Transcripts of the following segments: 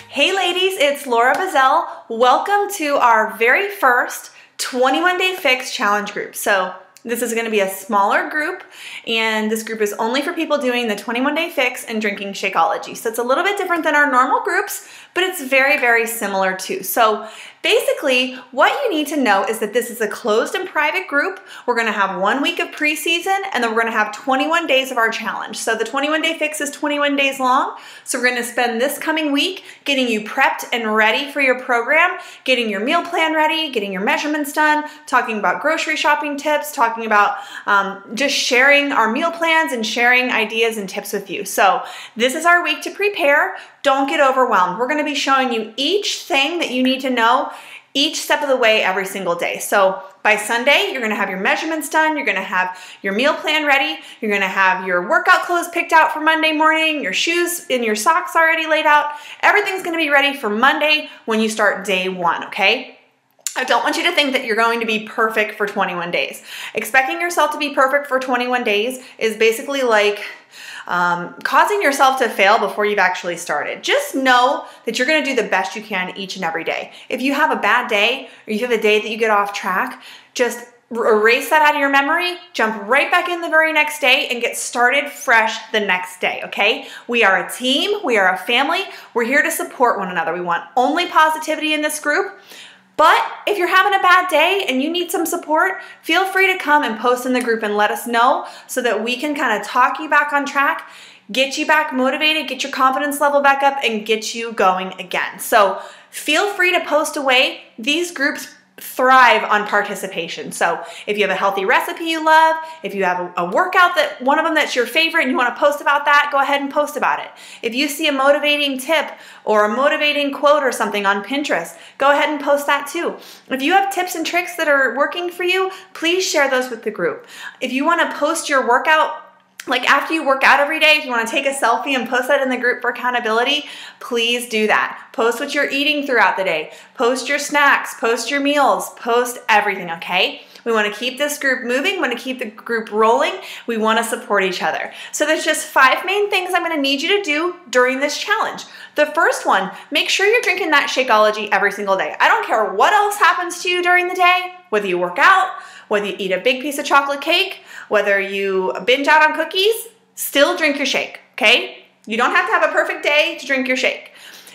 Hey ladies, it's Laura Bazell. Welcome to our very first 21-Day Fix Challenge group. So this is going to be a smaller group, and this group is only for people doing the 21-Day Fix and drinking Shakeology. So it's a little bit different than our normal groups, but it's very, very similar too. So basically, what you need to know is that this is a closed and private group. We're going to have 1 week of preseason, and then we're going to have 21 days of our challenge. So the 21-Day Fix is 21 days long. So we're going to spend this coming week getting you prepped and ready for your program, getting your meal plan ready, getting your measurements done, talking about grocery shopping tips, talking about just sharing our meal plans and sharing ideas and tips with you. So this is our week to prepare. Don't get overwhelmed. We're going to be showing you each thing that you need to know each step of the way every single day. So by Sunday, you're going to have your measurements done. You're going to have your meal plan ready. You're going to have your workout clothes picked out for Monday morning, your shoes and your socks already laid out. Everything's going to be ready for Monday when you start day one, okay? I don't want you to think that you're going to be perfect for 21 days. Expecting yourself to be perfect for 21 days is basically like causing yourself to fail before you've actually started. Just know that you're going to do the best you can each and every day. If you have a bad day or you have a day that you get off track, just erase that out of your memory, jump right back in the very next day and get started fresh the next day, okay? We are a team. We are a family. We're here to support one another. We want only positivity in this group. But if you're having a bad day and you need some support, feel free to come and post in the group and let us know so that we can kind of talk you back on track, get you back motivated, get your confidence level back up, and get you going again. So feel free to post away. These groups thrive on participation. So if you have a healthy recipe you love, if you have a workout that one of them that's your favorite and you want to post about that, go ahead and post about it. If you see a motivating tip or a motivating quote or something on Pinterest, go ahead and post that too. If you have tips and tricks that are working for you, please share those with the group. If you want to post your workout, like after you work out every day, if you want to take a selfie and post that in the group for accountability, please do that. Post what you're eating throughout the day. Post your snacks, post your meals, post everything, okay? We want to keep this group moving. We want to keep the group rolling. We want to support each other. So there's just 5 main things I'm going to need you to do during this challenge. The first one, make sure you're drinking that Shakeology every single day. I don't care what else happens to you during the day, whether you work out, whether you eat a big piece of chocolate cake, whether you binge out on cookies, still drink your shake, okay? You don't have to have a perfect day to drink your shake.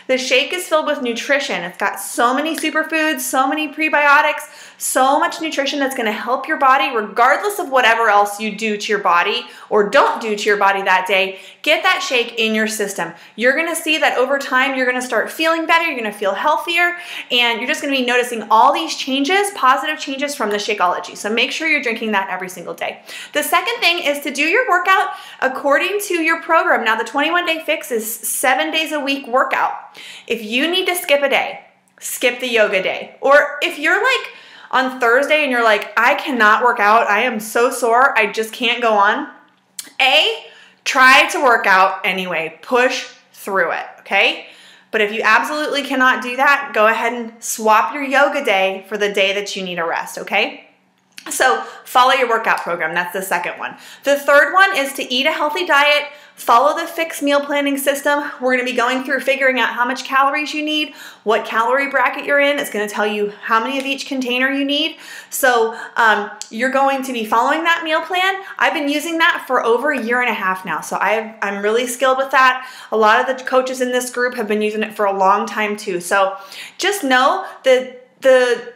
The shake is filled with nutrition. It's got so many superfoods, so many prebiotics, so much nutrition that's going to help your body regardless of whatever else you do to your body or don't do to your body that day. Get that shake in your system. You're going to see that over time you're going to start feeling better, you're going to feel healthier, and you're just going to be noticing all these changes, positive changes from the Shakeology. So make sure you're drinking that every single day. The second thing is to do your workout according to your program. Now the 21-Day Fix is 7 days a week workout. If you need to skip a day, skip the yoga day. Or if you're like on Thursday and you're like, I cannot work out, I am so sore, I just can't go on. Try to work out anyway. Push through it, okay? But if you absolutely cannot do that, go ahead and swap your yoga day for the day that you need a rest, okay? So follow your workout program. That's the second one. The third one is to eat a healthy diet. Follow the Fix meal planning system. We're going to be going through figuring out how much calories you need, what calorie bracket you're in. It's going to tell you how many of each container you need. So you're going to be following that meal plan. I've been using that for over a year and a half now. So I'm really skilled with that. A lot of the coaches in this group have been using it for a long time too. So just know that the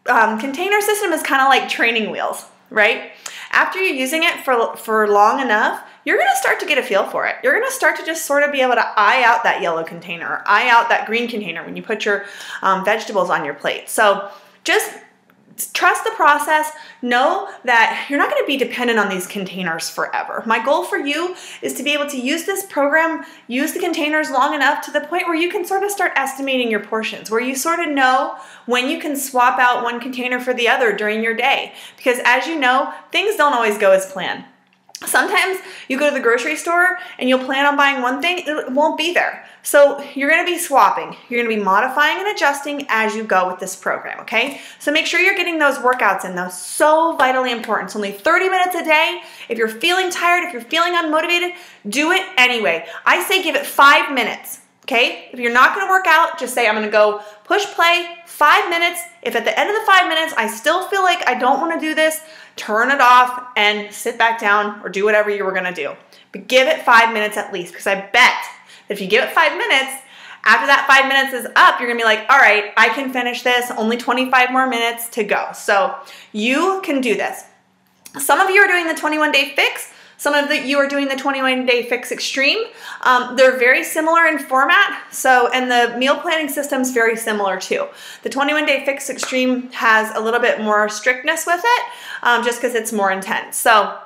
container system is kind of like training wheels, right? After you're using it for long enough, you're going to start to get a feel for it. You're going to start to just sort of be able to eye out that yellow container or eye out that green container when you put your vegetables on your plate. So just trust the process. Know that you're not going to be dependent on these containers forever. My goal for you is to be able to use this program, use the containers long enough to the point where you can sort of start estimating your portions, where you sort of know when you can swap out one container for the other during your day. Because as you know, things don't always go as planned. Sometimes you go to the grocery store and you'll plan on buying one thing, it won't be there. So you're going to be swapping. You're going to be modifying and adjusting as you go with this program, okay? So make sure you're getting those workouts in. Those so vitally important. It's only 30 minutes a day. If you're feeling tired, if you're feeling unmotivated, do it anyway. I say give it 5 minutes. Okay, if you're not gonna work out, just say I'm gonna go push play, 5 minutes. If at the end of the 5 minutes, I still feel like I don't wanna do this, turn it off and sit back down or do whatever you were gonna do. But give it 5 minutes at least, because I bet if you give it 5 minutes, after that 5 minutes is up, you're gonna be like, all right, I can finish this, only 25 more minutes to go. So you can do this. Some of you are doing the 21-day fix. Some of you are doing the 21-day fix extreme. They're very similar in format, and the meal planning system is very similar too. The 21-day fix extreme has a little bit more strictness with it, just because it's more intense. So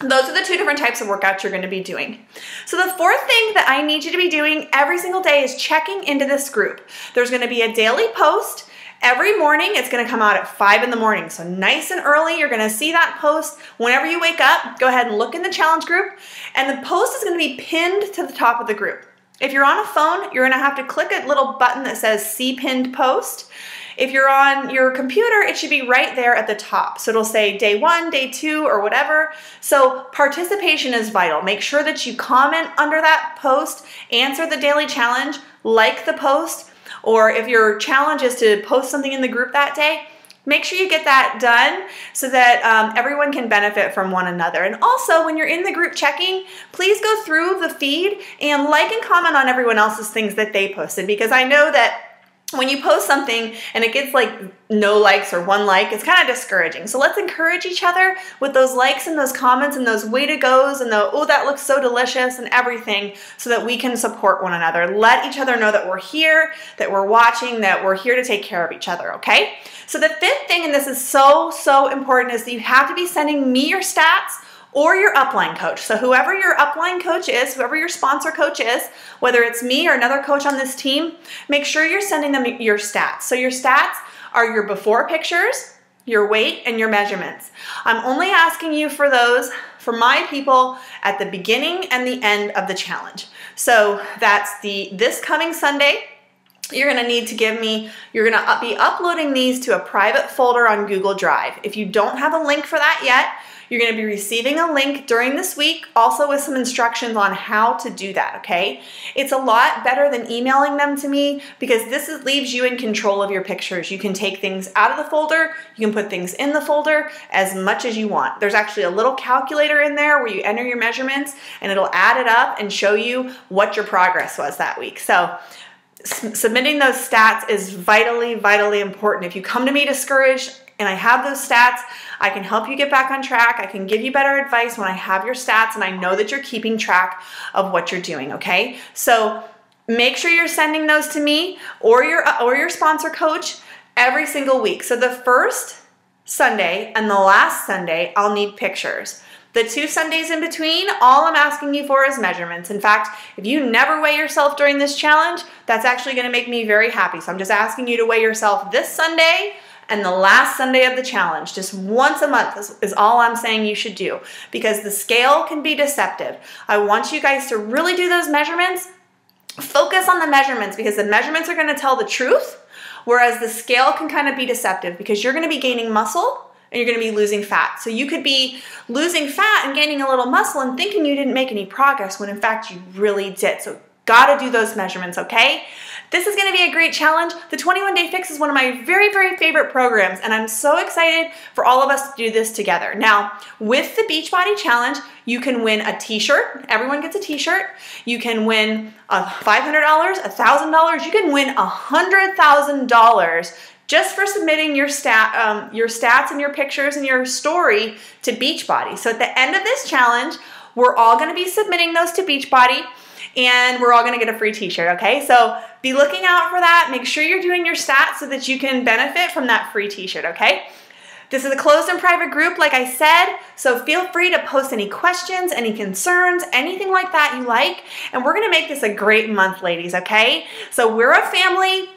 those are the two different types of workouts you're going to be doing. So the fourth thing that I need you to be doing every single day is checking into this group. There's going to be a daily post. Every morning, it's gonna come out at 5 in the morning. So nice and early, you're gonna see that post. Whenever you wake up, go ahead and look in the challenge group, and the post is gonna be pinned to the top of the group. If you're on a phone, you're gonna have to click a little button that says See Pinned Post. If you're on your computer, it should be right there at the top. So it'll say day 1, day 2, or whatever. So participation is vital. Make sure that you comment under that post, answer the daily challenge, like the post, or if your challenge is to post something in the group that day, make sure you get that done so that everyone can benefit from one another. And also, when you're in the group checking, please go through the feed and like and comment on everyone else's things that they posted, because I know that when you post something and it gets like no likes or 1 like, it's kind of discouraging. So let's encourage each other with those likes and those comments and those way to goes and the, oh, that looks so delicious and everything, so that we can support one another. Let each other know that we're here, that we're watching, that we're here to take care of each other, okay? So the fifth thing, and this is so important, is that you have to be sending me your stats or your upline coach. So whoever your upline coach is, whoever your sponsor coach is, whether it's me or another coach on this team, make sure you're sending them your stats. So your stats are your before pictures, your weight, and your measurements. I'm only asking you for those for my people at the beginning and the end of the challenge. So that's this coming Sunday. You're gonna need to give me, you're gonna be uploading these to a private folder on Google Drive. If you don't have a link for that yet, you're gonna be receiving a link during this week, also with some instructions on how to do that, okay? It's a lot better than emailing them to me, because this leaves you in control of your pictures. You can take things out of the folder, you can put things in the folder as much as you want. There's actually a little calculator in there where you enter your measurements and it'll add it up and show you what your progress was that week. So submitting those stats is vitally important. If you come to me discouraged and I have those stats, I can help you get back on track. I can give you better advice when I have your stats and I know that you're keeping track of what you're doing, okay? So make sure you're sending those to me or your sponsor coach every single week. So the first Sunday and the last Sunday, I'll need pictures. The 2 Sundays in between, all I'm asking you for is measurements. In fact, if you never weigh yourself during this challenge, that's actually gonna make me very happy. So I'm just asking you to weigh yourself this Sunday and the last Sunday of the challenge. Just once a month is all I'm saying you should do, because the scale can be deceptive. I want you guys to really do those measurements. Focus on the measurements, because the measurements are gonna tell the truth, whereas the scale can kind of be deceptive, because you're gonna be gaining muscle and you're gonna be losing fat. So you could be losing fat and gaining a little muscle and thinking you didn't make any progress when in fact you really did. So gotta do those measurements, okay? This is gonna be a great challenge. The 21-Day Fix is one of my very favorite programs, and I'm so excited for all of us to do this together. Now, with the Beachbody Challenge, you can win a t-shirt. Everyone gets a t-shirt. You can win $500, $1,000. You can win $100,000 just for submitting your stats and your pictures and your story to Beachbody. So at the end of this challenge, we're all gonna be submitting those to Beachbody, and we're all gonna get a free t-shirt, okay? So be looking out for that. Make sure you're doing your stats so that you can benefit from that free t-shirt, okay? This is a closed and private group, like I said, so feel free to post any questions, any concerns, anything like that you like, and we're gonna make this a great month, ladies, okay? So we're a family.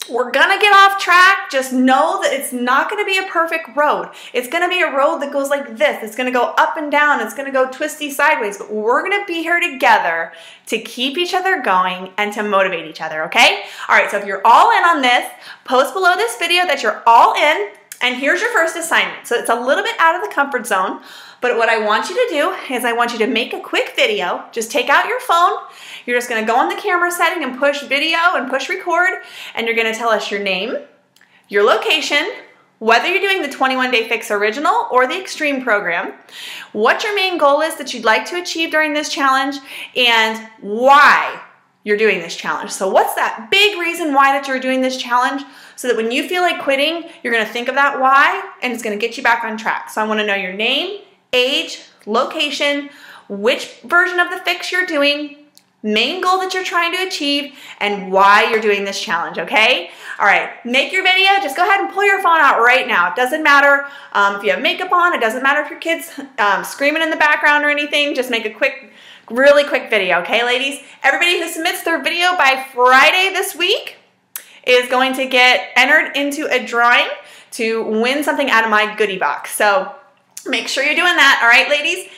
We're gonna get off track. Just know that it's not gonna be a perfect road. It's gonna be a road that goes like this. It's gonna go up and down. It's gonna go twisty sideways, but we're gonna be here together to keep each other going and to motivate each other, okay? All right, so if you're all in on this, post below this video that you're all in, And here's your first assignment. So it's a little bit out of the comfort zone, but what I want you to do is I want you to make a quick video. Just take out your phone. You're just gonna go on the camera setting and push video and push record, and you're gonna tell us your name, your location, whether you're doing the 21-Day Fix Original or the Extreme program, what your main goal is that you'd like to achieve during this challenge, and why you're doing this challenge. So what's that big reason why that you're doing this challenge, so that when you feel like quitting, you're gonna think of that why, and it's gonna get you back on track. So I wanna know your name, age, location, which version of the fix you're doing, main goal that you're trying to achieve, and why you're doing this challenge, okay? All right, make your video. Just go ahead and pull your phone out right now. It doesn't matter if you have makeup on. It doesn't matter if your kid's screaming in the background or anything. Just make a quick, really quick video, okay, ladies? Everybody who submits their video by Friday this week is going to get entered into a drawing to win something out of my goodie box. So make sure you're doing that, all right, ladies?